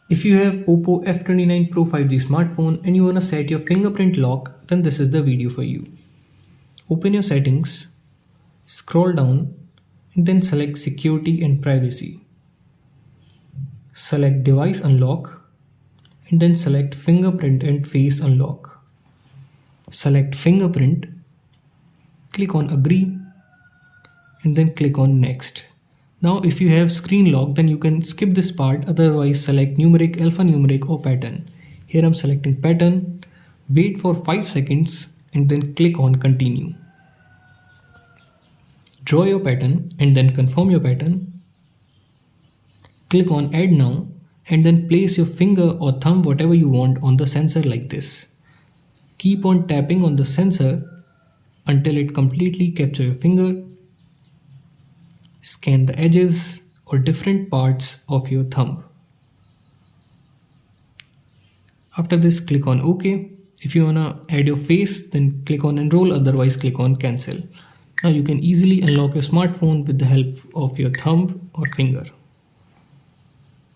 If you have Oppo F29 Pro 5G smartphone and you wanna set your fingerprint lock, then this is the video for you. Open your settings, scroll down and then select security and privacy. Select device unlock and then select fingerprint and face unlock. Select fingerprint, click on agree and then click on next. Now if you have screen lock, then you can skip this part, otherwise select numeric, alphanumeric or pattern. Here I'm selecting pattern, wait for 5 seconds and then click on continue. Draw your pattern and then confirm your pattern. Click on add now and then place your finger or thumb, whatever you want, on the sensor like this. Keep on tapping on the sensor until it completely captures your finger. Scan the edges or different parts of your thumb. After this, click on OK. If you wanna add your face, then click on enroll, otherwise click on cancel. Now you can easily unlock your smartphone with the help of your thumb or finger.